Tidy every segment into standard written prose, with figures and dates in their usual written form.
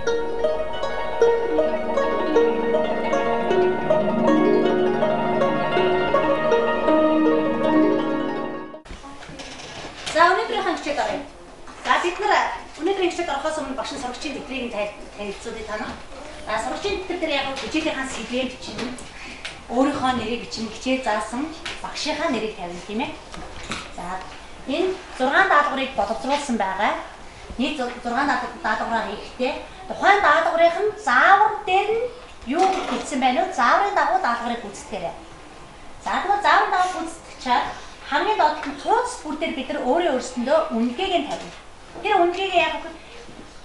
За өнөөдрийнхэн хичээл оръё. За бид нар өнөөдрийн хичээлд орохоос өмнө багш сурагчийн дэвтрийг танилцуулъя танаа. За сурагчийн дэвтэр дээр яг хичээлийн сэдвээр бичнэ. Өөрийнхөө нэрийг бичнэ, хичээл заасан багшийнхаа нэрийг тавина тийм ээ. За энэ 6 даалгаврыг боловсруулсан байгаа. Нийт 6 даалгавраа хийхдээ тухайн даалгаврын нь заавар дээр нь юу хэлсэн байна вэ? Зааврын дагуу даалгаврыг гүйцэтгээрэй. За тэгвэл зааврын дагуу гүйцэтгэж хамгийн доод нь хуудас бүр дээр бид нар өөрсөндөө үнэлгээг нь тавина. Тэр үнэлгээг яг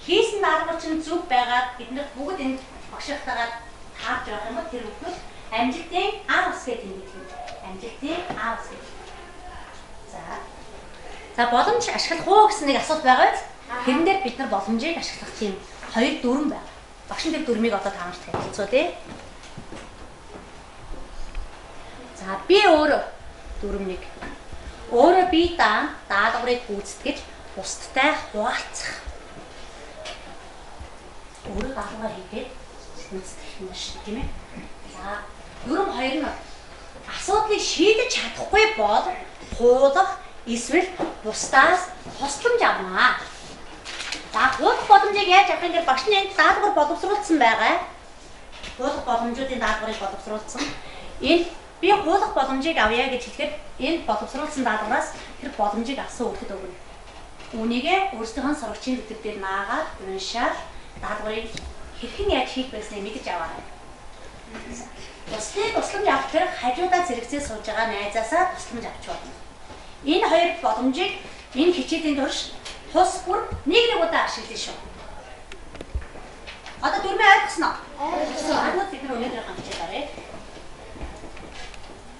хийсэн даалгавар чинь зөв байгаад бид нар бүгд энэ багшихтайгаа таарч явах юм бол тэр бүхэн амжилтын А ус гэдэг юм хэлдэг. Амжилтын А ус гэдэг. За боломж ашиглах уу гэсэн нэг асуулт байгаа биз? Тэрэн дээр бид нар боломжийг ашиглах тийм хоёр дүрм байна. Багш нар дүрмийг одоо таамагч танилцуулъя. За би өөрөө дүрмийг өөрөө бие даалгаврыг гүйцэтгэж бусдтай хуваалцах. Өөрөө даалгавар хийгээд гүйцэтгэх юм шиг тийм ээ. За дүрм хоёр нь асуудлыг шийдэж чадахгүй бол хуулах эсвэл бусдаас тусламж авна. За хуулах боломжийг яаж авах юм гээд багш нь энэ даалгавар боловсруулсан байгаа. Хуулах боломжуудын даалгаврыг боловсруулсан. Энэ би хуулах боломжийг авъя гэж хэлэхэд энэ боловсруулсан даалгавраас тэр боломжийг авсан үрдэд өгнө. Үүнийгээ өөрсдийнхөө сурагчийн дэвтэр дээр наагаад уншаад даалгаврыг хэрхэн яаж хийх байсныг мэдэж аваарай. Бусдыг тусламж авах тэр хажуудаа зэрэгцээ сууж байгаа найзаасаа тусламж авч болно. Энэ хоёр боломжийг энэ хичээлийн турш тус бүр нэг удаа ашиглая шүү. Одоо дүрмээ ойлгосноо? Ойлгосон. Бид нар өнөөдрийн хичээл арай.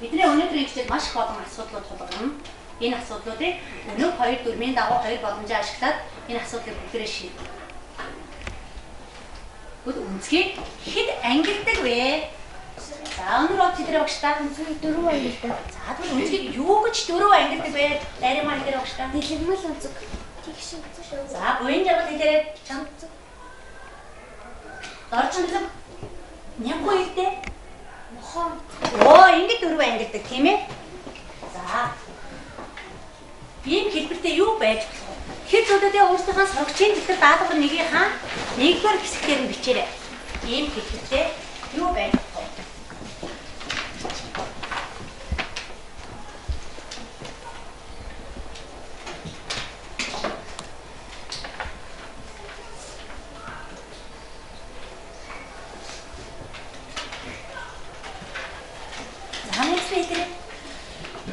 Бидний өнөөдрийн хичээл маш их олон асуудлууд тулгарна. Энэ асуудлуудыг өнөө хоёр дүрмийн дагуу хоёр боломжоо ашиглаад энэ асуудлыг бүгдээрээ шийдэх. Бүгд үнцгийг хэд ангилдаг вэ? За өнөр өдөр багштаа үнцгийг 4 ангилдаг. За тэгвэл үнцгийг юу гэж 4 ангилдаг вэ? Дайрмаа хэлээр багштаа. Дэлгэрмэл үнцэг. Тэгш үнцэг шүү. За буян жаргал хэлээрээ чам. Дорчин хэлэв. Нямгүй хэлдэ. Мохон. Оо ингэ 4 ангилдаг тийм ээ. За. Ийм хэлбэртэй юу байж болох вэ? Хэд зүйлүүдээ өөрсдийнхөө сурагчийн дэвтэр даалгавар нэгийнхаа нэгдүгээр хэсгээр нь бичээрэй. Ийм хэлбэртэй юу байж болох вэ?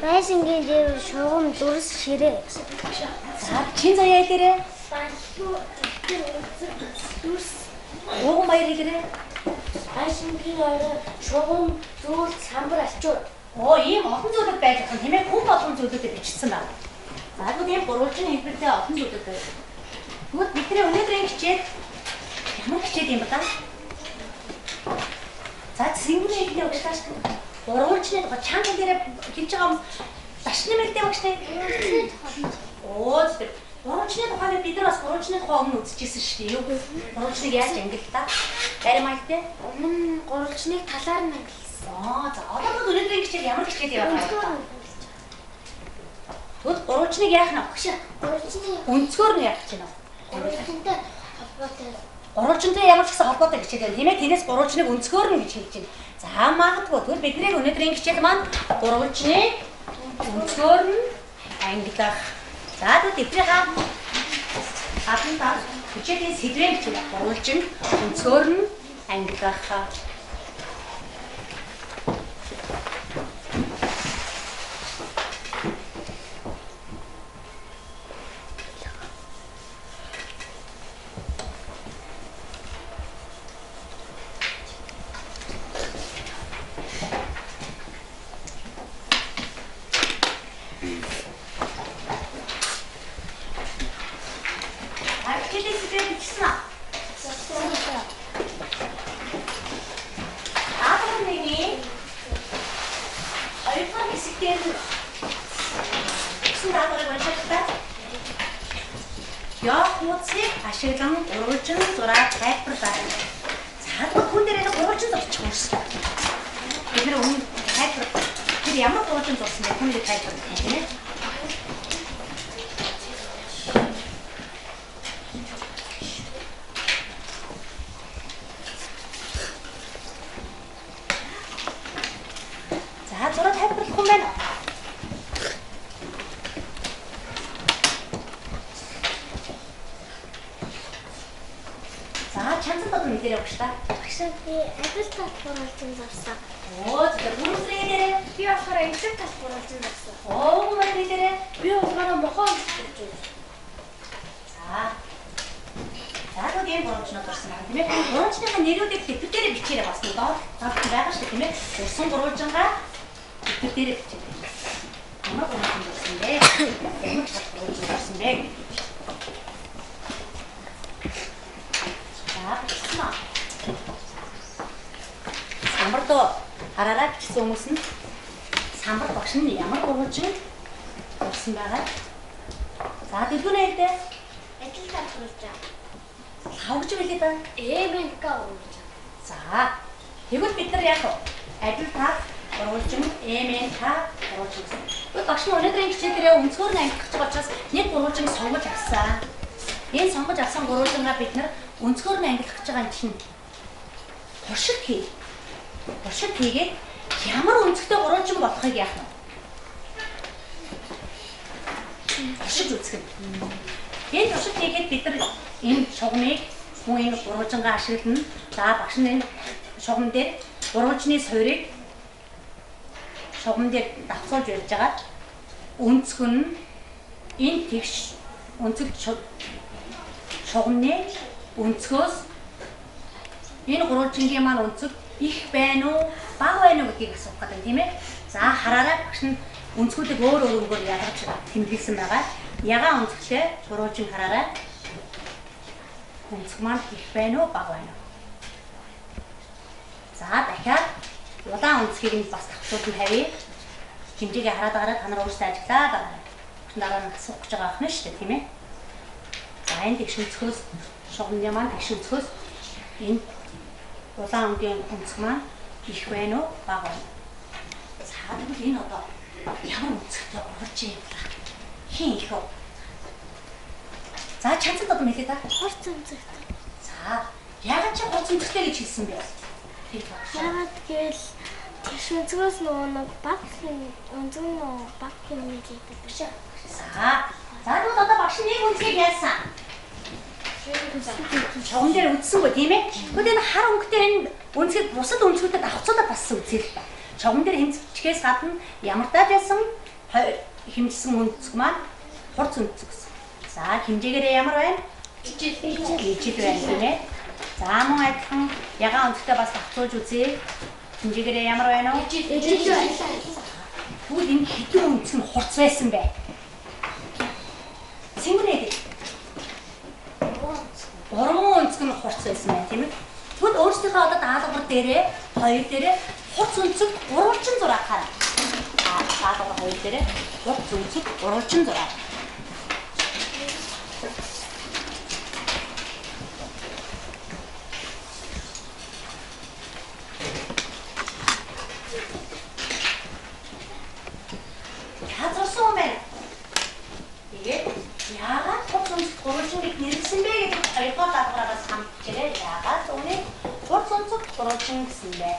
Байшингийн дээр шугам дүрс ширээ. За чин заяа дээрээ. Дүрс. Ууган баяр хэлээрээ. Байшингийн орой шугам зүйл самбар ачуур. Оо ийм олон зүйлүүд байж байгаа юм тийм ээ. Хүн болгон зүйлүүдэд бичсэн байна. За тэгвэл ийм гурвалжин хэлбэртэй олон зүйлүүд байна. Тэгвэл бидний өнөөдрийн хичээл ямар хичээл юм бэ та? За сэнгэрийн хэлний өгшлаач. Гурвалжны тухай чанга дээрээ хэлж байгаа юм. Дашны мэлдээ багштай. Оо тэр гурвалжны тухайг бид нар бас гурвалжны тухай өмнө үзчихсэн шүү дээ. Юу гурвалжныг яаж ангилдаг? Даримайлтай. Өмнө гурвалжныг талаар нь ангилсан. За одоо өнөөдрийн хичээл ямар хичээл яваа вэ? Тэгвэл гурвалжныг яах нь багш? Гурвалжны Өнцгөр нь яах гэж байна уу? гурвалжтай холбоотой. Гурвалжинтай ямар ч гэсэн холбоотой хичээл байна тийм ээ. Тэрнээс гурвалжныг өнцгөр нь гэж хэлж байна. За магадгүй тэгвэл бидний өнөөдрийн хичээл маань гурвалжныг өнцгөр нь ангилах. За тэгвэл дэвтрийнхаа гадна хичээлийн сэдвээр хичээл гурвалжин өнцгөр нь ангилах. ашиглан гурвалжин зураг тайлбарлаа. За хүн дээрээ гурвалжин зурчих юм. Бид нэр өмнө тайлбар тэр ямар гурвалжин зурсан бэ? Хүнийг тайлбарлах тийм ээ. За зураг тайлбарлах юм байна. Чанцад одоо мэдэрээ өгч та. Багшаа би адил талбар болсон зарсан. Оо зөв бүрсрээ дээрээ Би болохоор адил талбар болсон зарсан. оо мөр дээрээ Би болохоор мохоо гэж байна. за. За тийм гурвалжнууд орсон байна тийм ээ. Гурвалжныхаа нэрүүдийг хэвтэр дээрээ бичээрэй бас нэг доор байгаа шүү тийм ээ. Урсан гурвалжингаа хэвтэр дээрээ бичээрэй. Ямар гурвалжин орсон бэ? Ямар гурвалжин орсон бэ? Самбардоо хараараа бичсэн хүмүүс нь самбар багш нь ямар гурвалжин орсон байгаа. За дэлгүүрээ хэлдэ. Адил талбар болж. Хавж билээ да. МНК болж. За тэгвэл бид нар яг адил тал гурвалжин МНК гурвалжин гэсэн. Тэгвэл багш нь өнөөдрийн хичээлдээ өнцгөр нь ангих гэж байгаа учраас нэг гурвалжин сонгож авсан. Энэ сонгож авсан гурвалжингаа бид нар өнцгөр нь ангилах гэж байгаа юм чинь туршилт хий. Туршилт хийгээд ямар өнцгтэй гурвалжин болохыг яах вэ? Туршиж үзэх юм. Энэ туршилт хийгээд бид нар энэ шугамыг хүн энэ гурвалжингаа ашиглана. За багш нь энэ шугам дээр гурвалжны суурийг шугам дээр давцуулж барьж байгаа. Өнцг нь энэ тэгш өнцөг шугамны өнцгөөс энэ гурвалжингийн маань өнцөг их байна уу, бага байна уу гэдгийг асуух гэдэг тийм ээ. За хараараа багш нь өнцгүүдийг өөр өөрөөр ялгаж тэмдэглэсэн байгаа. Ягаан өнцгтэй гурвалжин хараараа өнцг маань их байна уу, бага байна уу. За дахиад улаан өнцгийг нь бас давтуулж тавья. Хэмжээгээ хараад байгаа та нар өөрсдөө ажиглаад байгаа. Дараа нь асуух гэж байгаа юм шүү дээ тийм ээ. За энэ тэгш өнцгөөс шугамны маань тэгш өнцгөөс энэ улаан өнгийн өнцг маань их байна уу, бага байна уу. За тэгвэл энэ одоо ямар өнцгтэй гурвалжин юм бэ? Хин их үү? За чанцад одоо хэлээ та. Хурц өнцгтэй. За яагаад чи хурц өнцгтэй гэж хэлсэн бэ? Яагаад гэвэл тэгш өнцгөөс нөгөө баг өнцөг нөгөө баг юм гэдэг биш. За тэгвэл одоо багш нэг өнцгийг яасан? Шугам дээр үтсэнгүй тийм ээ. Тэгвэл энэ хар өнгөтэй энэ өнцгийг бусад өнцгүүдэд давхцуулаад бассан үзэл та. Шугам дээр хэмжихээс гадна ямартаа байсан хэмжсэн өнцг маань хурц өнцг гэсэн. За хэмжээгээрээ ямар байна? Ижил байна тийм ээ. За мөн адилхан ягаан өнцгтэй бас давхцуулж үзье. Хэмжээгээрээ ямар байна уу? Ижил байна. Тэгвэл энэ хэдэн өнцг нь хурц байсан бэ? Симнээд 3 өнцг нь хурц байсан байна тийм ээ. Тэгвэл өөрсдийнхөө одоо даалгавар дээрээ хоёр дээрээ хурц өнцөг гурвалжин зураг хараа. Даалгавар хоёр дээрээ хурц өнцөг гурвалжин зураг. Хазарсан юм байна. Тэгээд яагаад хурц өнцөг гурвалжин гэж нэрлсэн бэ гэдэг хоёрдугаар даалгавраас хамтжээ. Яагаад үүнийг хурц өнцөг гурвалжин гэсэн бэ?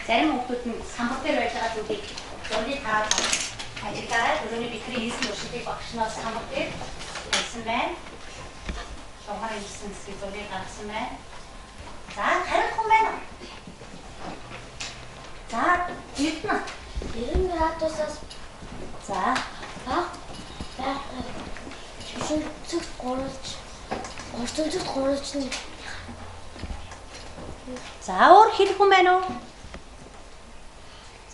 Зарим хүмүүс нь самбар дээр байж байгаа зүйлийг зургийг хараад ажиглаарай. Түрүүний бидний хийсэн туршилтыг багшнаас самбар дээр хэлсэн байна. Шугамаар хийсэн зургийг гаргасан байна. За хариулах юм байна уу? За Эрдэнэ. 90 градусаас За баг зөвхөн гурвалж нь. за өөр хэлэх юм байна уу?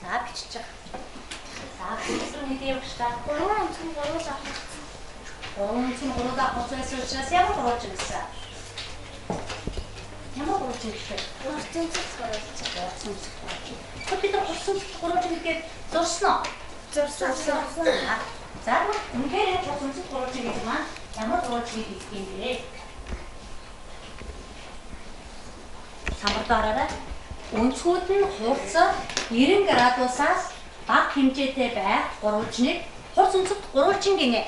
За бичиж байгаа. За бүгд хэдийн явж та. 3 онцгой гурвал авах. 3 онцгой гурвал авах байсан учраас ямар гурвалж гэсэн. Ямар гурвалжин гэж вэ? Хурцэнцэг гурвалжин. Бид нар хурцэнцэг гурвалжин гэдгээр зурсан уу? Зурсан. За үнэхээр хурцэнцэг гурвалжин гэдэг маань ямар гурвалжин гэдэг юм бэ? Самбарт хараарай. Өнцгүүд нь хурц 90 градусаас бага хэмжээтэй байх гурвалжныг хурц өнцөг гурвалжин гинэ.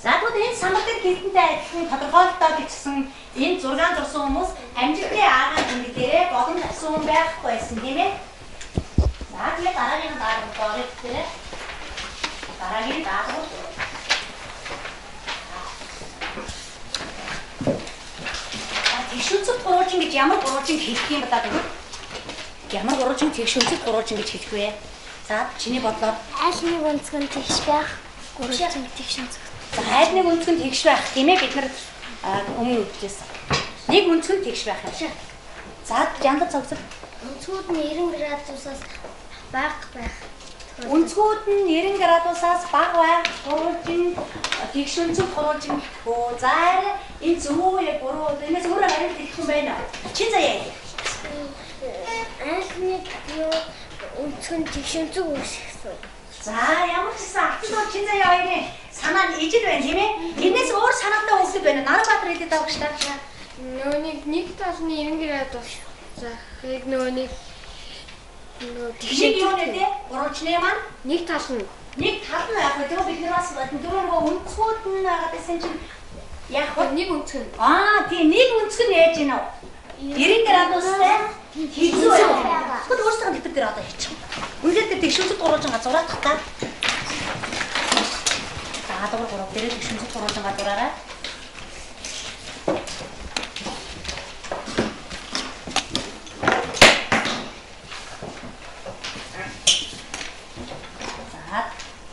За тэгвэл энэ самбар дээр хилтэнтэй адилхан тодорхойлолтоо бичсэн энэ зургаан зурсан хүмүүс амжилтын аагаан тэмдэг дээрээ боломж авсан хүн байхгүй байсан тийм ээ. За тэгээд дараагийн даалгавар орох дээр дараагийн даалгавар. Тэгшүнцэг гурвалжин гэж ямар гурвалжин хэлэх юм ба даа. Ямар гурвалжин тэгшүнцэг гурвалжин гэж хэлэх вэ? За чиний бодлоор Аль нэг өнцгөн тэгш байх. Гурвалжин тэгшүнцэг. за аль нэг өнцгөн тэгш байх тийм ээ бид нар өмнө үздсэн. Нэг өнцгөн тэгш байх юм шиг. За яндар цогцол. Өнцгүүд нь 90 градусаас бага байх. Өнцгүүд нь 90 градусаас бага байх гурвалжин тэгшүнцэг гурвалжин гэхөө. За энэ зөв үү яг буруу үү? Энэс өөрөө хариулт хэлэх юм байна. Чин заяа. Аль нэг өнцгөн тэгшүнцэг үүсгэсэн. За ямар ч гэсэн ачаал чин заяа хоёрын санаа нь ижил байна тийм ээ. Тэрнээс өөр санаатай хөлсөд байна. Наранбаатар хэлээд байгаа шүү дээ. Нөөник нэг тал нь 90 градус. За яг нөөник Тэг юу нэ? Гурвалжны маань нэг тал нь яг гэдэг бид нар бас нөгөө өнцгүүд нь байгаа гэсэн чинь яг нэг өнцгөн. Тийм нэг өнцгөн яаж гинэ вэ? 90 градустай хэзээ байна. Тэгвэл өөрсдөө дэвтэр дээр одоо хийчих. Үнэхээр тэр тэгшүүцэд гурвалжин газраад тах та. За дагвар гурав дээр тэгшүүцэд гурвалжин газраараа.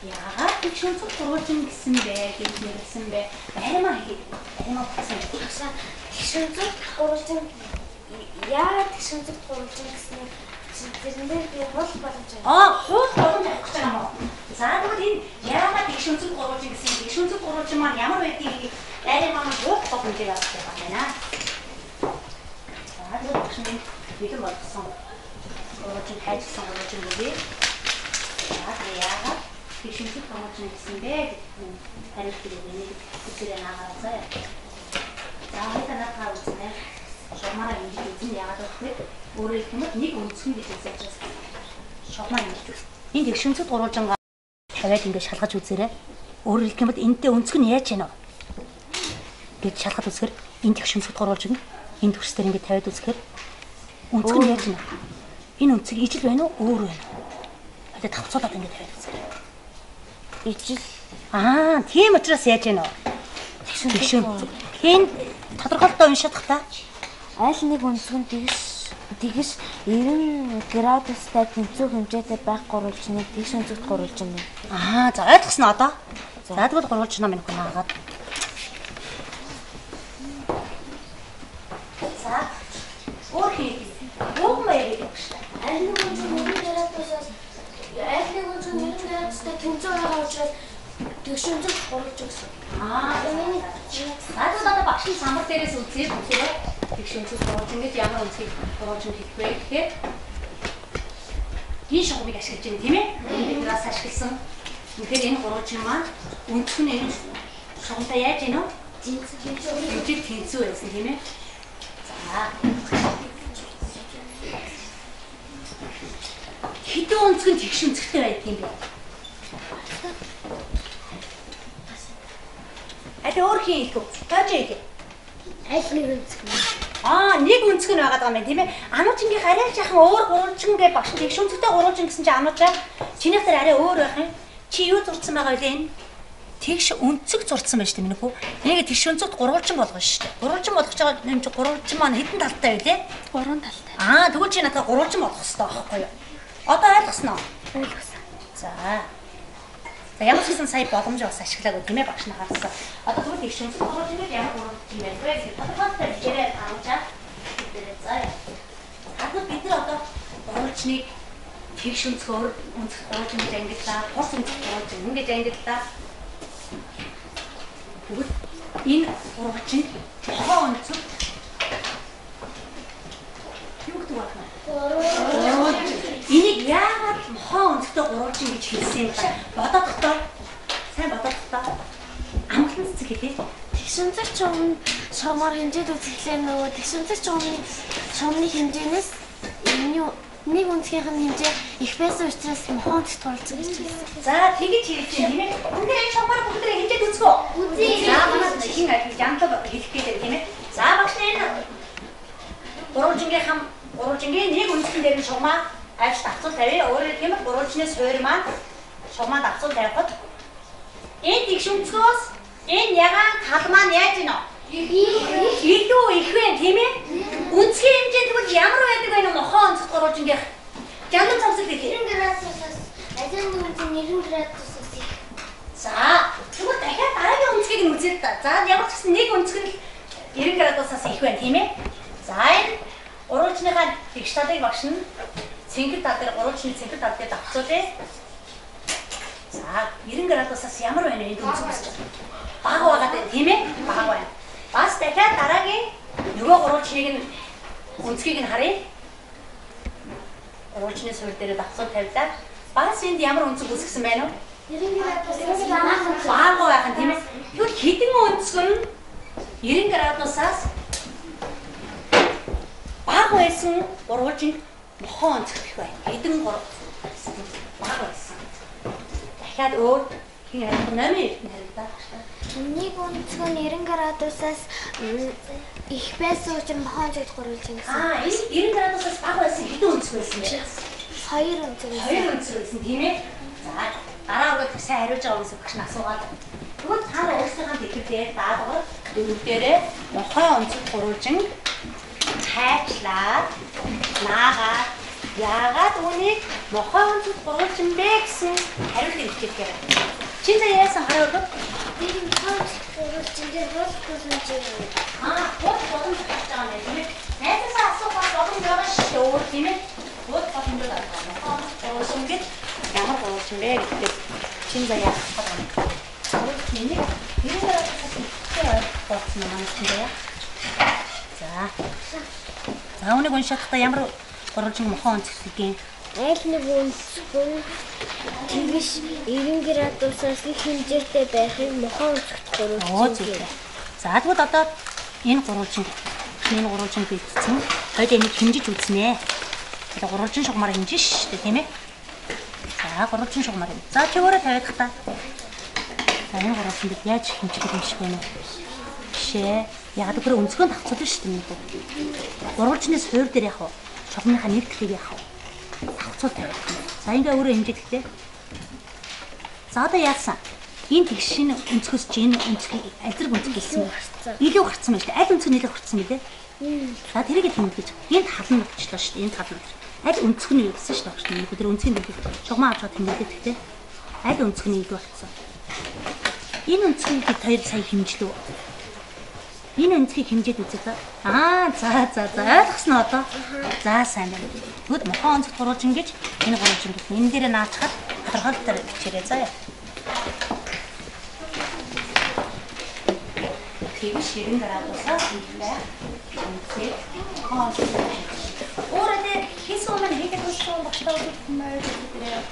Яагаад тэгшүүцэд гурвалжин гэсэн бэ гэж ярьсан бэ? Баримаа болсон. Тэгшүнцэг гурвалжин яагаад тэгшүнцэг гурвалжин гэсэн тэрнээр би хууль боломж байна. Хууль боломж авах гэж байгаа юм уу? За тэгвэл энэ яагаад тэгшүүцэд гурвалжин гэсэн тэгшүүцэд гурвалжин маань ямар байдгийг дайрын маань хууль боломжийг авах гэж байна. За тэгвэл багш минь бэлэн болгосон гурвалжин хайжсан гурвалжин үгүй. За яагаад тэгшүүцэд гурвалжин гэсэн бэ гэдэг хариулт өгөөний хэлээр наагаразаа. За хэдэн надад үзнэ. Шогмараа ингэж үзэн яагаад вэ? Өөрөөр хэлбэл нэг өнцгөн гэж үзэж байгаа. Шогмаа ингэж үз. Энэ тэгшүүцэд гурвалжингаа тавиад ингэж шалгаж үзээрэй. Өөрөөр хэлбэл энэтэй өнцгөн яаж яана вэ? Гэж шалгаж үзэхээр энэ тэгшүүцэд гурвалжин энэ төгс дээр ингэж тавиад үзэхээр өнцгөн яаж яана? Энэ өнцөг ижил байна уу? Өөр байна уу? Тэгээд тавцуулаад ингэж тавиад үзээрэй. Ижил. Тийм учраас яаж яана вэ? Тэгшүүцэд. Хэн тодорхойлолтоо унших та. Аль нэг өнцгөн тэгш 90 градустай тэнцүү хэмжээтэй байх гурвалжныг тэгшүнцэгт гурвалжин байна. За ойлгосноо одоо. За тэгвэл гурвалжнаа минь хаагаад. За өөр хийх. Уг маяг гэдэг шүү дээ. Аль нэг өнцгөн 90 градусаас аль нэг өнцгөн 90 градустай тэнцүү байгаа учраас тэгшүнцэгт гурвалжин гэсэн. Надад одоо багшийн самбар дээрээс үзье бүхээрээ тэгшүүцэд гурвалжин гэж ямар өнцгийг гурвалжин хэлэх вэ гэхээр энэ шугамыг ашиглаж байна тийм ээ. Бид нараас ашигласан. Тэгэхээр энэ гурвалжин маань өнцг нь энэ шугамтай яаж ийнө? Тэнцүү байсан тийм ээ. За. Хэдэн өнцг нь тэгшүүцэдтэй байдаг юм бэ? Өөр хийх үү? Тооч хийх. Аль нэг өнцгөн. Нэг өнцгөн байгаад байгаа юм тийм ээ. Ануучингийн арай жаахан өөр гурвалжин гэж багш тэгшүүцэдтэй гурвалжин гэсэн чинь ануучаа чинийх дээр арай өөр байх юм. Чи юу зурцсан байгаа вэ энэ? Тэгш өнцөг зурцсан байж тээ минь хүү. Нэг тэгшүүцэд гурвалжин болгоно шүү дээ. Гурвалжин болгож байгаа юм чи гурвалжин маань хэдэн талтай вэ те? 3 талтай. Тэгвэл чи надад гурвалжин болгох хэрэгтэй байхгүй юу? Одоо ойлгосноо? Ойлгосон. За. Ямар ч гэсэн сая боломж бас ашиглаагүй тийм ээ багш нар харсан. Одоо тэгвэл тэгшүүцэд гурвалжин гэж ямар гурвалжин байх вэ гэдэг тодорхойлолтой хэлээрэй харуулчаа. За. Хадад бид нар одоо гурвалжныг тэгш өнцгөр өнцг гурвалжин гэж ангиллаа. Хос өнцг гурвалжин ингэж ангиллаа. Тэгвэл энэ гурвалжин тохоо өнцөг өгдөг байна. Энийг яагаад мохоо өнцгтэй гурвалжин гэж хэлсэн юм бэ? Бодохдоо сайн бодохдоо амгалан цэцэг хэлээ. Тэгшүнцэрч өмнө шугамар хэмжээд үзэхлээр нөгөө тэгшүнцэрч өмнө шугамны хэмжээнээс нэг үнцгийнх нь хэмжээ их байсан учраас мохоо өнцгт гурвалжин гэж хэлсэн. За тэгэж хэлж юм тийм ээ. Бүгд энэ шугамар бүгд хэмжээд үзгөө. Үзье. За манайд чин яндлаг хэлэх гээд тийм ээ. За багш энэ гурвалжингийн нэг үнцгэн дээр нь шугамаа авч давцуул тавья. Өөрөөр хэлбэл гурвалжины суур маань шугамаа давцуул тавихад энэ тэгшүнцгөөс энэ ягаан тал маань яаж ийнө? Илүү их вэ тийм ээ? Үнцгийн хэмжээ тэгвэл ямар байдаг вэ нөх мохоо онцгт гурвалжингийнх? Жанган цамцал хэлээ. 90 градусаас азийн үнцгийн 90 градусаас их. За тэгвэл дахиад дараагийн үнцгийг нь үзээд та. За ямар ч гэсэн нэг үнцэг нь 90 градусаас их байна тийм ээ? За энэ гурвалжныхаа тэгш талыг багш нь цэнгэр тал дээр гурвалжны цэнгэр тал дээр давцуулъя. За 90 градусаас ямар байна вэ энэ үнцгээс? Бага байгаад байна тийм ээ? Бага байна. Бас дахиад дараагийн нөгөө гурвалжныг нь үнцгийг нь харъя. Гурвалжны суурь дээр давцуул тавьлаа. Бас энд ямар үнцэг үүсгэсэн байна вэ? 90 градусаас бага байх нь тийм ээ? Тэгвэл хэдэн үнцэг нь 90 градусаас бага байсан гурвалжинд мохоо онцгох бай. Хэдэн бага байсан. Дахиад өөр хин номер нэрлэдэг. нэг үнцэг нь 90 градусаас их байсан учраас мохоо онцгт гурвалжин гэсэн. Энэ 90 градусаас бага байсан хэдэн үнцэг байсан бэ? 2 үнцэг. 2 үнцэг байсан тийм ээ? За дараа үргэлж сайн хариулж байгаа хүмүүс багш нь асуугаад. Тэгвэл та өөрсдийнхээ дэлгэрээр даадгаар дөрөвдөрөө мохоо онцгт гурвалжин хайчлаад наагаад яагаад үүнийг мохоо онцгт гурвалжин бэ гэсэн хариулт өгчээхээр. Чи заа яасан хариулт? Тэр мохоо онцгт гурвалжин дээр бол боломж юм. Боломж гарч байгаа юм тийм ээ. Найзаас асуухаар боломж байгаа шүү өөр тийм ээ. Боломж байгаа. Гурвалжин гэж ямар гурвалжин бэ гэдэг чин заа яах вэ? Энийг хэрэг бодсон юм байна. За үүнийг уншахдаа ямар гурвалжин мохоо онцгт юм? Аль нэг үнцэг нь тэгш 90 градусаас их хэмжээтэй байхыг мохоо онцгт гурвалжин гэх. За тэгвэл одоо энэ гурвалжин бичсэн. Хоёул энийг хэмжиж үзнэ. Одоо гурвалжин шугамаар хэмжин шүү дээ тийм ээ. За гурвалжин шугамаар. За чигөөрөө тавиад та. За энэ гурвалжинд яаж хэмжих юм шиг байна вэ? Жишээ яг тэр өнцгөө давцуулна шүү дээ. Гурвалжны суур дээр яах вэ? Шугамныхаа нэг талыг яах вэ? Давцуул тавиад. За ингээ өөрөө хэмжихдээ. За одоо яасан? Энэ тэгшийн өнцгөөс чи энэ өнцгийг аль өнцг хэлсэн бэ? Илүү гарцсан байна шүү дээ. Аль өнцг нэлээд гарцсан бэ? За тэрийг тэмдэглэж. Энэ тал нь болчихлоо шүү дээ. Энэ тал нь. Аль өнцг нь юу гэсэн шүү дээ. Тэр өнцгийн дэлгэр шугамаа авч тэмдэглээд гэхдээ аль өнцг нь илүү болчихсон. Энэ өнцгийг хоёр сая хэмжлүү. Энэ өнцгийг хэмжээд үзээ. За ойлгосноо одоо. За сайн байна. Тэгвэл мохоо онцгт гурвалжин гэж энэ гурвалжин гэдэг. Энэ дээр наачхад тодорхойлолтоор бичээрэй заа. Тэгш 90 градусаас ихлээ. Үнцэг хоол. Өөрөөр хийсэн юм хийгээд үзсэн багтаа үзмээр гэдэг.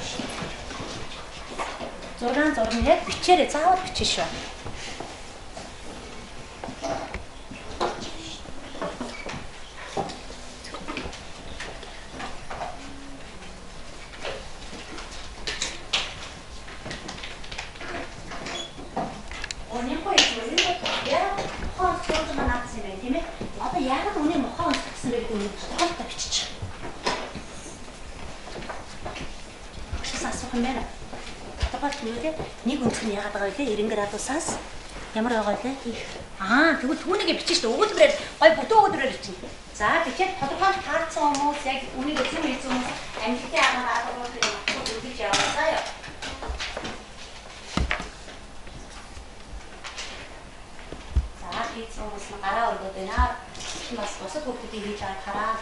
Зураг яг бичээрэй. Заавал бичэн шүү. Нэг өнцг нь яагаад байгаа вэ? 90 градусаас ямар байгаа вэ? Тэгвэл түүнийг бичиж шүү дээ. Өгүүлбэрээр гой бүтэн өгүүлбэрээр бичнэ. За тэгэхээр тодорхой таарсан хүмүүс яг үнийг өсөн хэлсэн хүмүүс амжилттай агаар даалгавар өгч яваасаа ёо. За хийсэн хүмүүс нь гараа өргөд байна. Бас босод хүмүүсийн хийж байгаа хараа.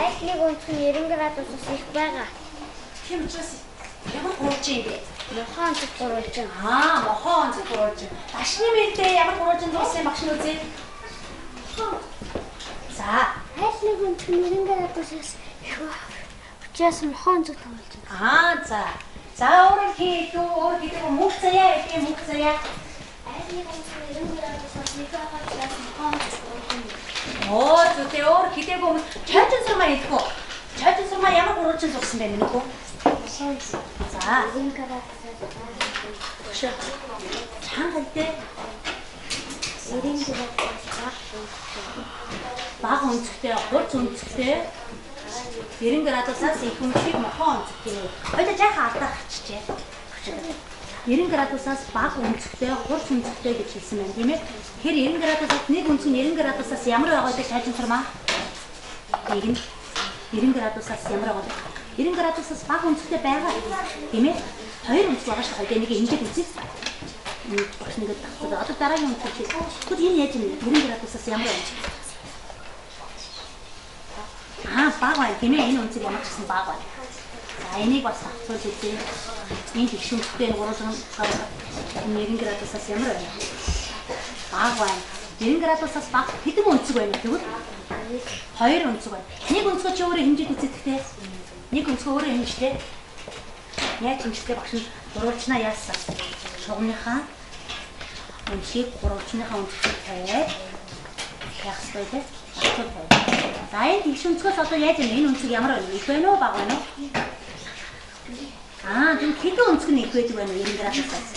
Аль нэг үнцэг нь 90 градусаас их байгаа. Тийм учраас ямар гурвалжин юм бэ? Мохон онцгт гурвалжин. Мохон онцгт гурвалжин. Дашны мэлдээ ямар гурвалжин зурсан багш нь үзье. За, Аль нэг онцгт 90 градусаас их учраас мохон онцгт гурвалжин. за. За өөрөө хийдэг мөх заяа гэдэг мөх заяа. Аль нэг онцгт 90 градусаас их учраас мохон онцгт гурвалжин. Зүйтэй өөр хідээгүй чойжин сурмаа хэлэхгүй. Чойжин сурмаа ямар гурвалжин зурсан бэ нэмэхгүй? За, 90 градусаас чанга хэлдээ. 90 градусаас Бага өнцгтэй, хурц өнцгтэй 90 градусаас их өнцгийг мохон өнцгтэй. Хоёул жаахан алдаа гарчжээ. 90 градусаас бага өнцгтэй, хурц өнцгтэй гэж хэлсэн байна, тийм ээ? Тэгэхээр 90 градусаас нэг өнцг нь 90 градусаас ямар байгаа гэдэг тайлбар сурмаа. Нэг нь 90 градусаас ямар байгаа вэ? 90 градусаас бага өнцгтэй байгаа, тийм ээ? Хоёр өнцг байгаа шүү дээ. Нэг ингэж үзье. Багш нэгэд тагтаа. Одоо дараагийн өнцг чинь. Тэгвэл энэ яаж юм? 90 градусаас ямар өнцг? Бага байна. Тийм ээ, энэ өнцг ямар ч гэсэн бага байна. За, энийг бас авцуулж үзье. Энэ тэгшүүнтэй гурван 90 градусаас ямар байна? Бага байна. 90 градусаас бага хэдэн өнцг байна тэгвэл? Хоёр өнцг байна. Нэг өнцгөө чи өөрөө хэмжиж үзэхдээ. Нэг өнцгөө өөрөө хэмжтэй. Яаж хэмжтэй багш нь гурвалжнаа яасан? Шугамныхаа өнцгийг гурвалжныхаа өнцгөд тавиад яах вэ те? Авцуул тавиад. За, энэ тэгшүүнцгөөс одоо яаж юм? Энэ өнцг ямар байна? Их байна уу, бага байна уу? Тэгм хэдэн өнцг нь их байдаг байна уу 90 градусаас?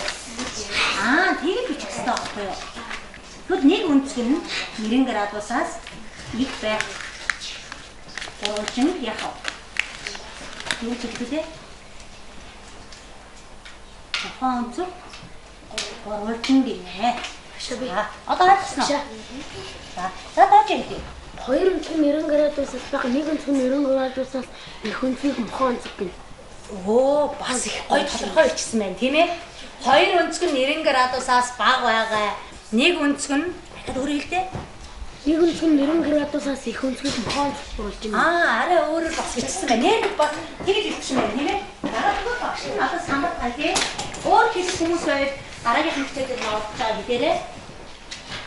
Тэгээд бичих хэрэгтэй байхгүй юу? Тэгвэл нэг өнцг нь 90 градусаас их байх. Гурвалжин яах вэ? Юу ч хэлээ? Мохон өнцг гурвалжин гинэ. Одоо харсан уу? За тааж юм. Хоёр өнцг нь 90 градусаас бага, нэг өнцг нь 90 градусаас их өнцгийг мохон онцг гэнэ. Бас их гоё тодорхой бичсэн байна, тийм ээ? Хоёр өнцг нь 90 градусаас бага байгаа. Нэг өнцг нь дахиад өөр хэлдэ. Нэг өнцг нь 90 градусаас их өнцгийг мохон онцг гурвалж байна. Арай өөрөөр бас бичсэн байна. Нэр бас тэгж бичсэн байна, тийм ээ? Дараагийн багш надад самбар тийм. Өөр хэлэх хүмүүс байвал дараагийн хэмжээтэй наваад байгаа гэдээрээ.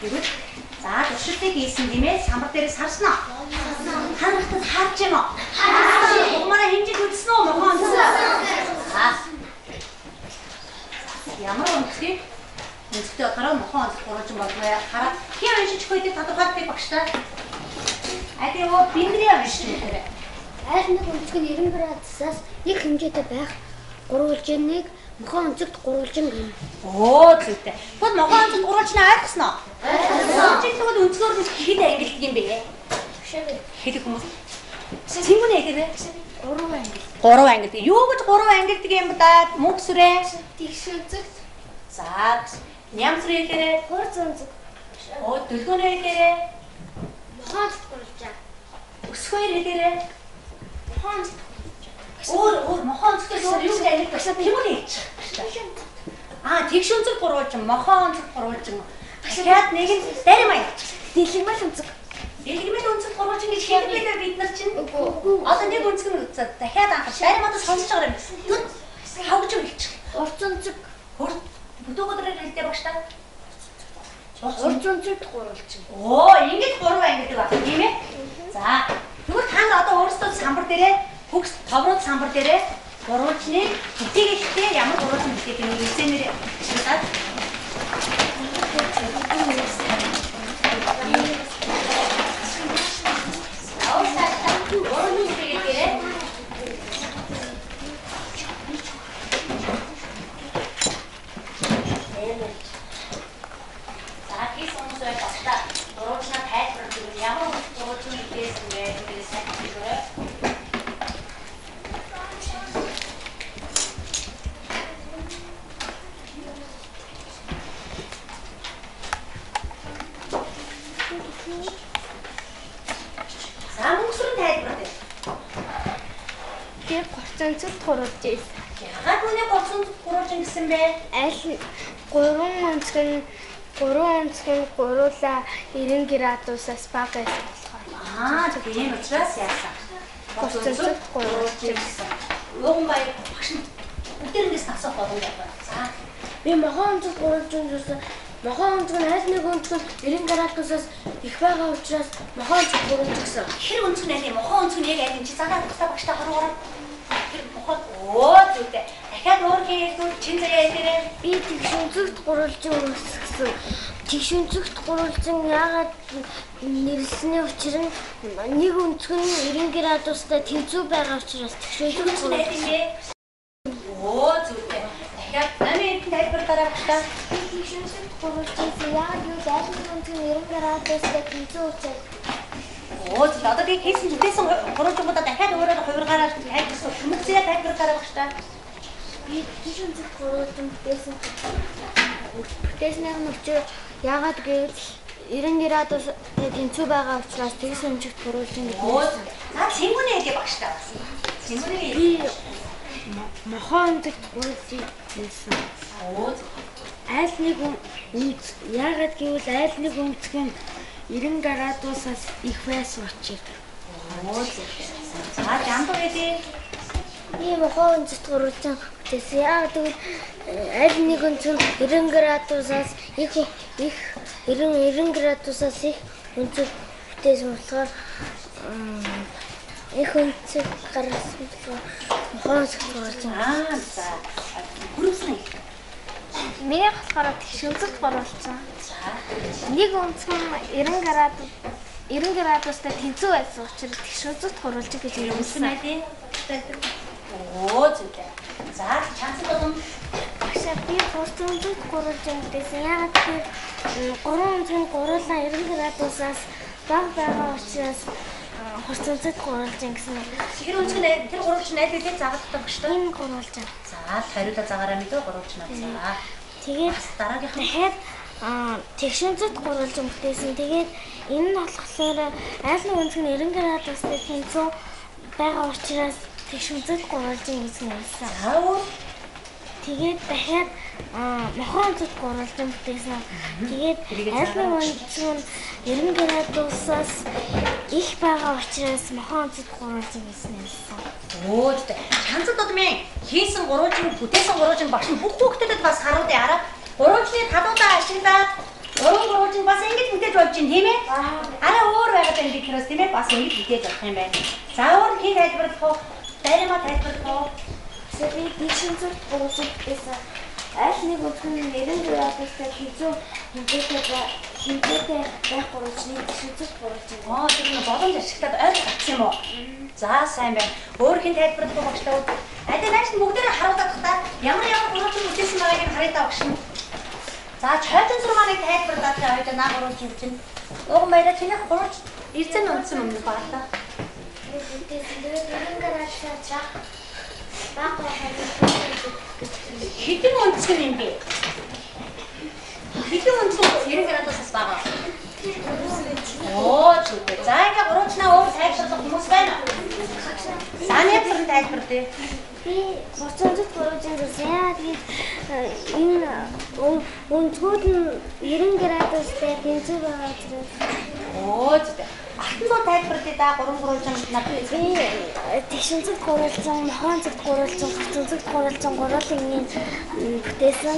Тэгвэл за туршилтыг хийсэн тийм ээ? Самбар дээрээс харсан уу? Харахад харж юм уу? Харсан. Угмаараа хэмжиж үзсэн үү? Мохон онцг. Ямар өнцгийг өнцгтэй гараа мохон онцг гурвалжин болмоо хараад хин уншиж хөөдөг тодорхойлтыг багштай. Тэгээ биндри уншиж нэрээ. Аль нэг өнцг нь 90 градусаас их хэмжээтэй байх гурвалжиныг мохон онцгт гурвалжин гэнэ. Зүйтэй. Тэгвэл мохон онцгт гурвалжнаа ойлгосон уу? Ойлгосон. Тэгвэл өнцгөр нь хэд ангилдаг юм бэ? Хэд хүмүүс? Цэнгүнэ гэдэг. 3 ангил. 3 ангилдаг. Юу гэж 3 ангилдаг юм ба да? Мөксрээ. Тэгшүүцэгт. За, нямсрээ хэлээрээ. Хурц онцг. Дөлгөөнөө хэлээрээ. Мохон онцгт гурвалжаа. Өсгөөр хэлээрээ. Мохон онцгт. Өөр мохон онцгоос өөр юу гэж ангилдаг? Тэмүүний хэлж. Тэгш өнцөг гурвалжин, мохон онцог гурвалжин. Дахиад нэг нь дарим аяг. Дэлгэмэл онцг. Дэлгэмэл өнцөг гурвалжин гэж хэлбэлээ бид нар чинь. Одоо нэг өнцөг нь үзээд дахиад анхаарч дарим одоо сонсож байгаа юм. Түн хавж үлчих. Хурц онцг. Бүдүүгөдрээр хэлдэг багштай. Хурц онцгт гурвалжин. Ингэж 3 ангилдаг байна тийм ээ. За, тэгвэл та нар одоо өөрсдөө самбар дээрээ хөгс товрууд самбар дээрээ гурвалжныг бүтээгээдтэй ямар гурвалжин гэдэг юм хэлсэнээр шилдаад. онцгт гурвалж ийсэн. Ягаад үнэ 3 гурвалж ингэсэн бэ? Аль 3 онцг нь гуруула 90 градусаас бага байсан болохоор. Тийм учраас яасан. 3 гурвалж ийсэн. ууган баяр багш нь бүгдээрээс асуух боломжтой байна. За. Би мохон онцгой гурван жирсэн. Мохон онцгой нь аль нэг онцгой 90 градусаас их байгаа учраас мохон онцгой гурван гэсэн. Хэр онцгой нэ мохон онцгой яг аль чи цагаан тусаа багштай харуугаар. Тэр мохон зүйтэй. Дахиад өөр хийх чин заяа дээрээ Би тэгшүнцэгт гурвалжин үүсгэсэн. Тэгшүнцэгт гурвалжин яагаад нэрлсэний учир нь нэг өнцгөр нь 90 градустай тэнцүү байгаа учраас тэгшүнцэгт гурвалжин. Зүйтэй. Дахиад намын тайлбар дараа багштай. Тэгшүнцэгт гурвалжин яагаад юу аль нэг өнцгөр 90 градустай тэнцүү учраас. Зүйтэй. Одоо би хийсэн зүтээсэн гурвалжингуудаа дахиад өөрөөр хувиргаараа тайлбарсан хүмүүстээ тайлбар дараа багштай. Би тэгшүнцэгт гурвалжин бүтээснийх нь учир яагаад гэвэл 90 градус тэнцүү байгаа учраас тэгшүнцэгт гурвалжин гэдэг. За цэнгүнээ гэдэг багштай бас. Цэнгүнээ Би мохон онцгой гурвалжин хэлсэн. Аль нэг яагаад гэвэл аль нэг өнцгөн 90 градусаас их байсан учраас. За жамбар гэдэг. Би мохон онцгой гурвалжин бүтээсэн. Яагаад гэвэл аль нэг өнцгөн 90 градусаас их 90 градусаас их өнцөг бүтээсэн болохоор их өнцөг гаргасан болохоор мохон онцгой гурвалжин. За. Гүрвсэн. Миний болохоор тэгшүнцэгт гурвалжин. Нэг өнцгөн 90 градустай тэнцүү байсан учраас тэгшүнцэгт гурвалжин гэж Гүрвсэн нэрвсэн. байдیں۔ Зүйтэй. За чанцад болон Багшаа би хурцлогт гурвалжин бүтээсэн. Яагаад гэвэл гурван өнцгөн гурлаа 90 градусаас бага байгаа учраас хурцлогт гурвалжин гэсэн. хэр өнцгөн тэр гурвалжин аль үлээ заадаг багштай. Энэ гурвалжин. За хариулаа заагаараа мэдээ гурвалжин аа. За. Тэгээд Дараагийнх нь дахиад тэгшүнцэгт гурвалжин бүтээсэн. Тэгээд энэ нь болохоор аль нэг өнцгөн 90 градустай тэнцүү байгаа учраас тэгшүнцэгт гурвалжин гэж нэрсэн. Тэгээд дахиад мохон онцгой гурвалжин бүтээсэн. Тэгээд аль нэг өнцгөн 90 градусаас их байгаа учраас мохон онцгой гурвалжин гэж нэрсэн. Зүйтэй. Чанцад одоо минь хийсэн гурвалжин бүтээсэн гурвалжин багш нь бүх хүүхдэд бас харуулъя араа. Гурвалжны талуудаа ашиглаад гурвалжин бас ингэж бүтээж болж байна тийм ээ? Араа өөр байгаад байна гэхээс тийм ээ бас ингэж бүтээж болох юм байна. За өөр хий тайлбарлах уу? Дайрама тайлбарлах уу? Би тэгшүнцэгт гурвалжин бүтээсэн. Аль нэг өнцгөн 90 градустай хизүү хэмжээтэй байх гурвалжны тэгшүнцэгт гурвалжин. Тэр нь боломж ашиглаад ойр татсан юм уу? За сайн байна. Өөр хин тайлбарлах уу багшлаа. Адил нааш бүгдээрээ харуулах та ямар гурвалжин бүтээсэн байгааг нь харъя та багш нь. За чойдон сургааныг тайлбарлаад хоёул наа гурвалжин чинь. Ууган баяраа чиний гурвалж эрзэн унтсан юм байна та. Бүтээсэн. Тэгээд 90 градусаар баг Хэдэн онцгой юм бэ? Хэдэн онцгой 90 градусаас бага. Зүйтэй. За ингээ гурвалжнаа өөр тайлбарлах хүмүүс байна. Саний бүрэн тайлбарлая. Би хурцлогт гурвалжин гэсэн. Яагаад гэвэл энэ өнцгүүд нь 90 градустай тэнцүү байгаа учраас. Зүйтэй. Алтан тайлбарлая да гурван гурвалжин надад. Би тэгшүнцэгт гурвалжин, мохон онцгойт гурвалжин, хурцлогт гурвалжин гурвалжин бүтээсэн.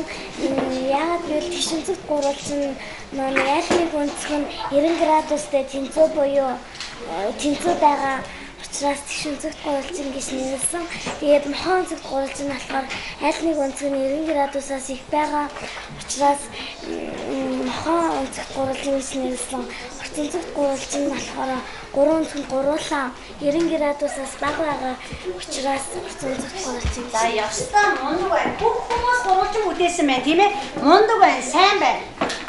Яагаад гэвэл тэгшүнцэгт гурвалжин маань аль нэг өнцгөн 90 градустай тэнцүү буюу тэнцүү байгаа учраас тэгшүнцэгт гурвалжин гэж нэрлсэн. Тэгээд мохон онцгойт гурвалжин болохоор аль нэг өнцгөн 90 градусаас их байгаа учраас мохон онцгойт гурвалжин гэж нэрлсэн. Хурцлогт гурвалжин болохоор гурван өнцгөн гурлаа 90 градусаас бага байгаа учраас хурцлогт гурвалжин. За явстаа мундаг байна. Бүх хүмүүс гурвалжин бүтээсэн байна тийм ээ? Мундаг байна, сайн байна.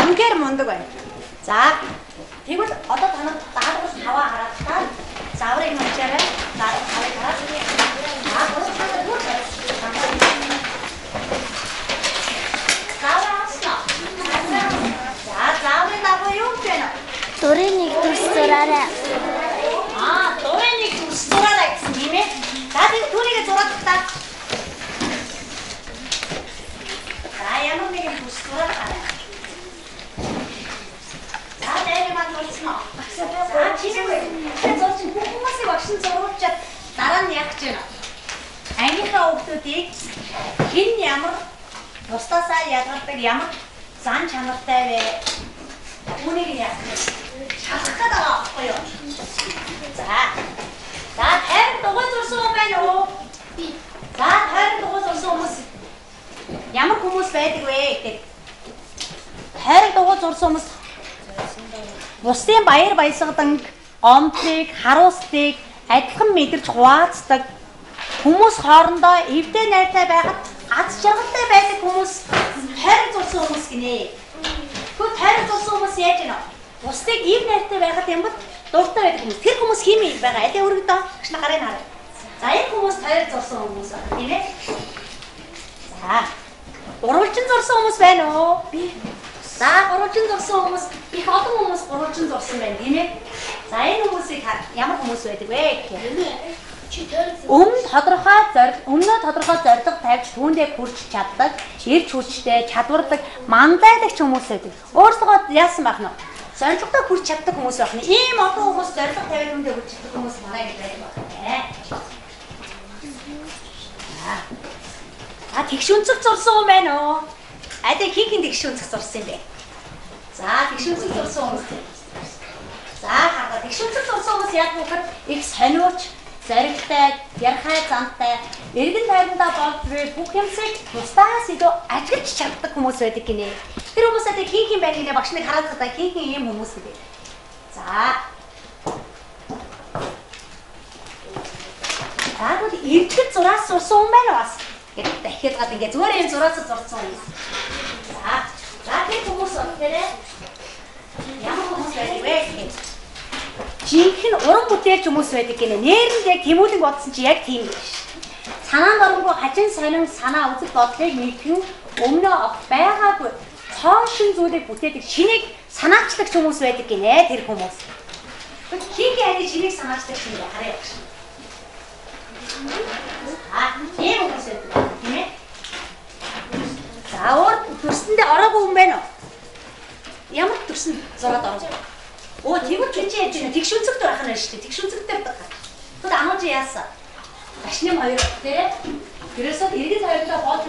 Үнээр мундаг байна. За тэгвэл одоо танад даалгавар таваа хараад та зааврыг манчаарай. Даалгавар тавыг хараад. Зааврын дагуу юу вэ? Дурын нэг төс зураарай. Дурын нэг төс зураарай гэсэн тийм ээ? За тийм түүнийг зураад та. За ямар нэгэн төс зураарай. За дайрыг маань зурсан. За чиний зурсан бүх хүмүүсийг багш нь зуруулчаад дараа нь яг гэж байна. ангийнхаа хүүхдүүдийг хэн ямар бусдаасаа ялгардаг ямар зан чанартай вэ? Үүнийг яах вэ? Шалгах гэдэг байхгүй юу? За тайран дугуй зурсан хүн байна уу? За тайран дугуй зурсан хүмүүс ямар хүмүүс байдаг вэ гэдэг. Тайран дугуй зурсан хүмүүс бусдын баяр баясгалан гомдлыг, харуулсыг адилхан мэдэрч хуваацдаг хүмүүс хоорондоо эвдээ найртай байгаад аз жаргалтай байдаг хүмүүс тайран зурсан хүмүүс гинэ. Тэгвэл тайран зурсан хүмүүс яаж гэнэ? Бусдыг ив найртай байгаад юм бол дуртай байдаг хүмүүс. Тэр хүмүүс хим байгаа аль өргөдөө гэж гарыг хараа. За энэ хүмүүс тайран зурсан хүмүүс аа тийм ээ. За гурвалжин зурсан хүмүүс байна уу? Би. За гурвалжин зурсан хүмүүс их олон хүмүүс гурвалжин зурсан байна тийм ээ. За энэ хүмүүсийг ямар хүмүүс байдаг вэ гэх. Өмнө тодорхой зорилго тавьж түүндээ хүрч чаддаг, ирж хүчтэй, чадвардаг, мандайдаг ч хүмүүс байдаг. Өөрсдөө яасан байх нь? Зорилготой хүрч чаддаг хүмүүс байх нь. Ийм олон хүмүүс зорилго тавиад үүндээ хүрч чаддаг хүмүүс манай гэж байдаг байна. Тэгш өнцөг зурсан хүн байна уу? Адаа хин тэгш өнцөг зурсан юм бэ? За тэгш өнцөг зурсан хүмүүс. За хараа тэгш өнцөг зурсан хүмүүс яг бүхэд их сониуч, зоригтой, ярхай зантай, эргэн тойрондоо болбол бүх юмсыг тусдаас илүү ажиглаж чаддаг хүмүүс байдаг гинэ. Тэр хүмүүсээ хин байна гинэ багш нэг хараад байгаа хин ийм хүмүүс үү. За тэгвэл эрдгэл зураас зурсан хүн байна бас. Гэтэл дахиад гад ингээ зүгээр юм зураас зурсан юм. За тэр хүмүүс өтөрөө ямар хүмүүс байдаг вэ? Жинхэнэ уран бүтээлч хүмүүс байдаг гинэ. Нээрэнд яг тэмүүлэн бодсон чи яг тийм биш. Санаанд оронгоо хажин сонин санаа үзэл бодлыг нэгтгэн өмнөө байгаагүй цоошин зүйлийг бүтээдэг шинийг санаачлагч хүмүүс байдаг гинэ тэр хүмүүс. Хин яагаад шинийг санаачлагч юм бэ? Хараа явах. Тийм хүмүүс байдаг тийм ээ. За өөр төрсөндөө ороогүй юм байна уу? Ямар төрсөн зураад ороогүй. Оо тэгвэл чи яаж вэ? Тэгш үнцэгт байх нь шүү дээ. Тэгш үнцэгтэй байдаг. Тэгвэл ануу чи яасан? Дашны хоёр тийм. Тэрээсээ иргэн хоёроо боолж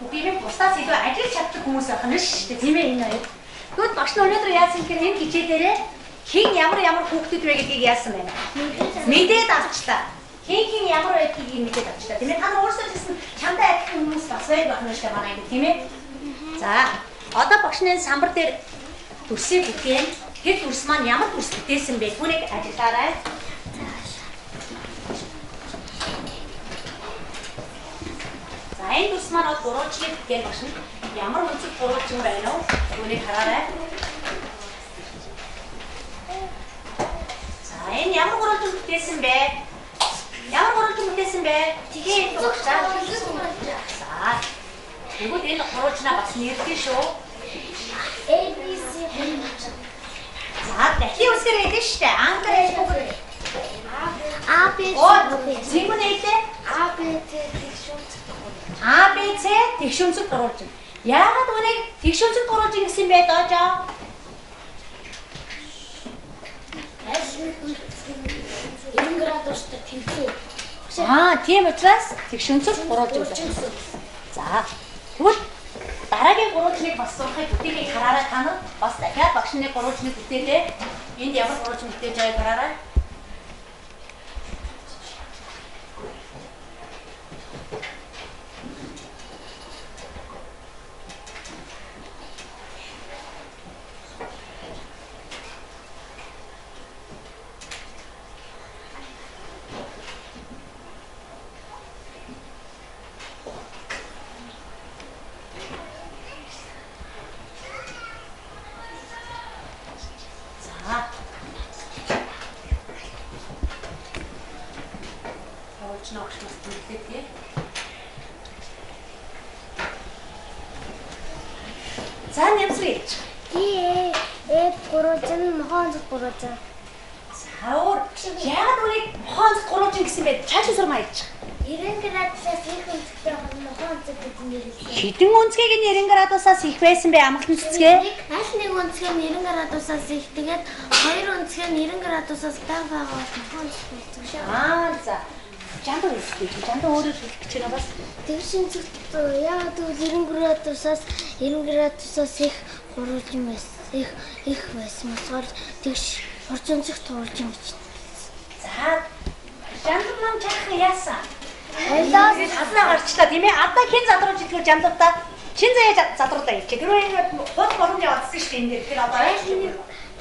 бүгдийг бусдаас илүү ажиллаж чаддаг хүмүүс байх нь шүү дээ. Тийм ээ энэ хоёр. Тэгвэл багш нь өнөөдөр яасан гэхээр энэ хичээлээрээ хин ямар хүүхдүүд вэ гэдгийг яасан байна. Мэдээд авчлаа. Хин ямар байдгийг мэдээд авчлаа. Тийм ээ. Та нар өөрсдөө хэлсэн чамтай адилхан хүмүүс бас байх нь шүү дээ манай ингэ тийм ээ. За одоо багшны самбар дээр төрсийг бүхэн. Тэр төрс маань ямар төрс бүтээсэн бэ? Түүнийг ажиллаарай. За энэ төрс маань гурвалжлыг бүхэн багш нь ямар өнцөг гурвалжин байна уу? Түүнийг хараарай. За энэ ямар гурвалжин бүтээсэн бэ? Ямар гурвалжин бүтээсэн бэ? Тэгээ багшаа. За тэгвэл энэ гурвалжнаа бас нэрдээ шүү. ABC За дахин үсгэр хэлээ шүү дээ. Ангар хэлэх бүгд. Зигүнэйтэй ABC тэгшүнцэг гурвалжин. Яагаад үнийг тэгшүнцэг гурвалжин гэсэн бэ доожоо? Градустай тэмцүү. Тийм учраас тэгшүнцэг гурвалжин. За тэгвэл дараагийн гурвалжныг бас сурахыг бүтээхийг хараарай та нар. Бас дахиад багшны гурвалжныг бүтээлээ. Энд ямар гурвалжин бүтээж байгааг хараарай. За нэмсрийч. гурвалжин мохон гурвалжин. Саур. Яагаад үнийг мохон гурвалжин гэсэн бэ? Цааш сурмаа ич. 90 градусаас их өнцгтэй мохон гэдэг нэрэлээ. Хитэн өнцгийг нь 90 градусаас их байсан бэ амгалан цэцгээ? Аль нэг өнцг нь 90 градусаас их тэгээд хоёр өнцг нь 90 градусаас бага мохон цэцэг шүү. За. Жандуу хэлдэг. Жандуу өөрөө хэлдэг чинь бас Тэгшин зүгт яагаад гэвэл 90 градусаас их гурвалж юм байсан. Их байсан. Болохоор тэгш хурцонцох туулж юм гэж. за жандуу нам жаахан яасан. Айлаас Хаснаа гарчлаа тийм ээ. Одоо хэн задруулж идэх жандуудаа чин заяа задруулаа ичээ. Тэрөө энэ хот боломж явуулсан шүү дээ энэ дээр. Тэгэхээр одоо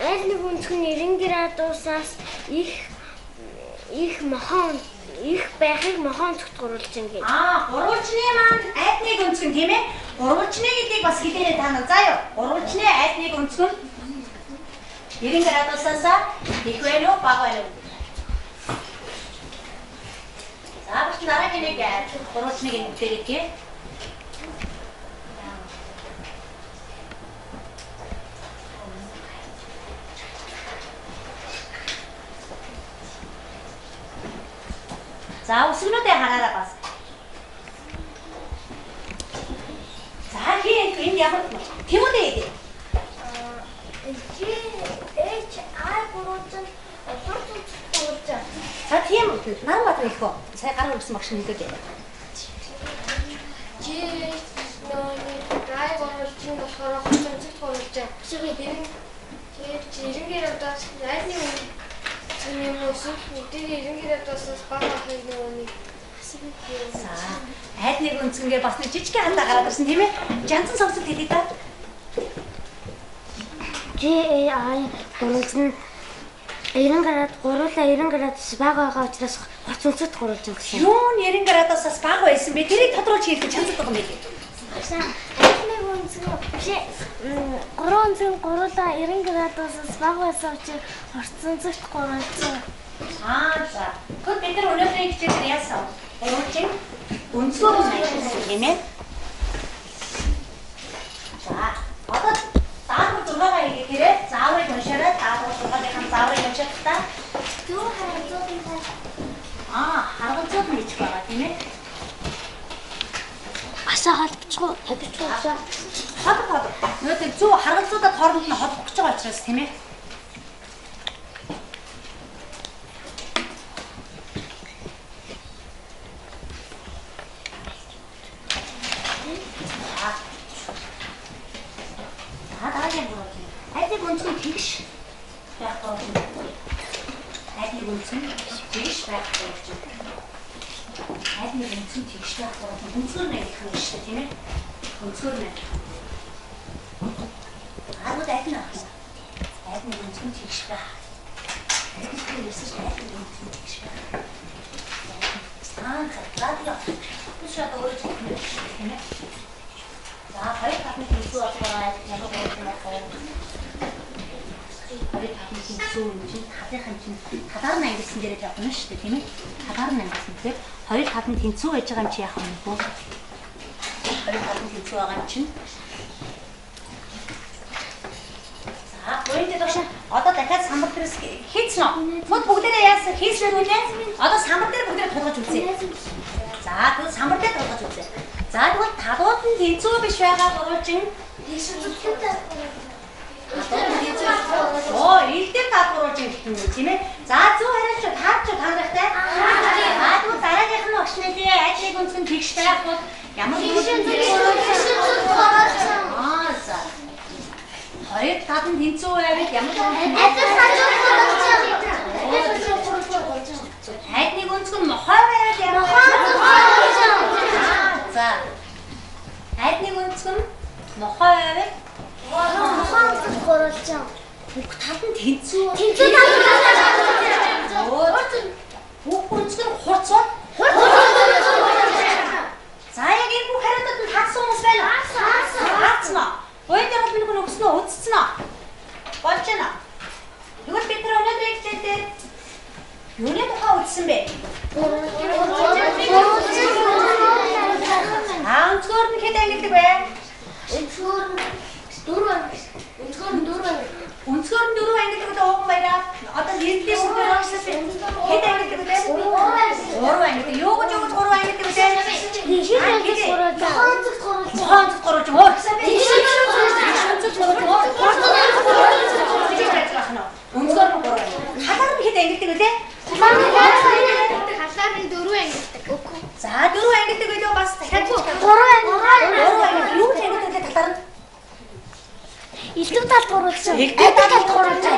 аль нэг өнцгөн 90 градусаас их мохон их байхыг мохон зүгт гурвалж юм гэж. Гурвалжны маань айдныг өнцгөн тийм ээ. Гурвалжны гэдгийг бас хэлээрэй та нар. Заа юу. Гурвалжны айдныг өнцгөн 90 градусаас их байна уу бага байна уу? За бас дараагийн нэг гурвалжныг нэмтэрээ. За өсгнүүдээ хараараа бас. За хин энэ ямар Тимоти ээ. За тийм Нарбатар их гоо. Сая гараа өгсөн багш нэг дээ. Чи драйв оролцсон болохоор хурцанцагт гурвалж байгаа. Тэгээд 90 градусаас айдны юм уусах үдээ 90 градусаас бага ахыг нэг За айдныг өнцгөнгээ бас нэг жижигхэн хандаа гараад ирсэн тийм ээ. Жанцан совсод хэлээ та. гурвалж нь 90 градус гуруула 90 градус бага байгаа учраас хурцонцогт гурвалж байгаа гэсэн. Юу 90 градусаас бага байсан бэ? Тэрийг тодруулж хэлэх чанцдаг юм билээ. Аль өнцгөн биш 3 өнцгөн гуруула 90 градусаас бага байсан учраас хурцонцогт гурвалж. За. Гүр бид нар өнөөдрийн хичээлээр яасан? Гурвалжин өнцгөө найдсан юм ээ. За. Одоо даавар 6-аа хийгээрээ зааврыг уншаарай. Даавар 6-ийн зааврыг уншахдаа Дүү харилцуулын харгалзууд нь ич байгаа тийм ээ. асаа холбоцгоо тавьчихсан. Хад. Нөөд зөв харгалзуудад хооронд нь холбох гэж байгаа учраас тийм ээ. Айдныг өнцгөн тэгш байх болно. Айдныг өнцгөн тэгш байх болно. Айдныг өнцгөн тэгш байх болно. Өнцгөр нэг их юм шүү дээ тийм ээ. Өнцгөр нэг. Арууд айдна авах. Айдныг өнцгөн тэгш байх. Айдныг өсөж айдныг өнцгөн тэгш байх. Радио. Бишээ өөрөө тийм ээ. За хоёр талын тэнцүү болоо ямар болов уу? Хоёр талын тэнцүү юм чинь талынхан чинь талаар нь ангилсан дээрээ явна шүү дээ тийм ээ. Талаар нь ангилсан. Тэгэхээр хоёр талын тэнцүү байж байгаа юм чи яах вэ хөө? Хоёр талын тэнцүү байгаа юм чинь. За хоёрын догш одоо дахиад самбар дээрээс хийцэн үү? Мод бүгдээрээ яасан хийсэн үлээ? Одоо самбар дээр бүгдээрээ тулгаж үзье. За тэгвэл самбар дээр тулгаж үзье. За тэгвэл талууд нь тэнцүү биш байгаа гурвалжин илдээ талгууруулж юм тийм ээ. За зөв хариулт таарч танарахтай. Тэгвэл дараагийнх нь багш нэлээ ажлыг өнцгөн тэгш байх бол ямар за. Хоёр тал нь тэнцүү байвал ямар хайдныг өнцгөн мохой байвал ямар за. Хайдныг өнцгөн мохой байвал бүх тал нь тэнцүү. Бүх өнцгөр хурцвал. За яг энэ бүх хариултад нь таасан хүмүүс байна уу? Таасан уу? Хоёрын бол минь өгснөө үзсэн үү? Болж байна. Тэгвэл бид нар өнөөдрийн хичээлээр юуны тухай үзсэн бэ? Өнцгөр нь хэд ангилдаг вэ? Өнцгөр нь 4 ангилдаг гэдэг ууган баяраа. Одоо нийтлээ бүгдээр онцлог хэд ангилдаг вэ? 3 ангилдаг. Юу гэж 3 ангилдаг вэ? Хоонцогт гурвалж өөр. Өнцгөр нь 3 ангилдаг. Халаар нь хэд ангилдаг вэ? Халаар нь 4 талд гурвалжин. Адил талд гурвалжин.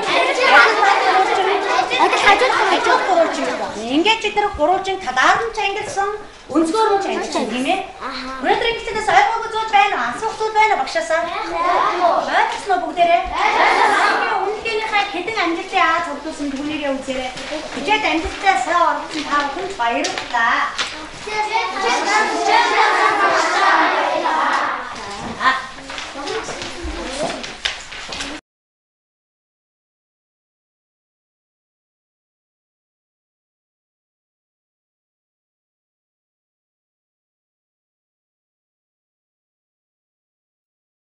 Адил хажууд гурвалжин. Ингээд чи тэр гурвалжин талаар нь ангилсан, өнцгөр нь ангилсан тийм ээ. Өнөөдөр ингэснээс ойлгоогүй зүйл байна уу? Асуух зүйл байна уу багшаасаа? Ойлгосон уу бүгдээрээ? Үнэхийнхээ хэдэн амжилтыг цогцолсон түүнийгээ үзээрэй. Хичээд амжилттай сайн орсон та бүхэнд баярлалаа.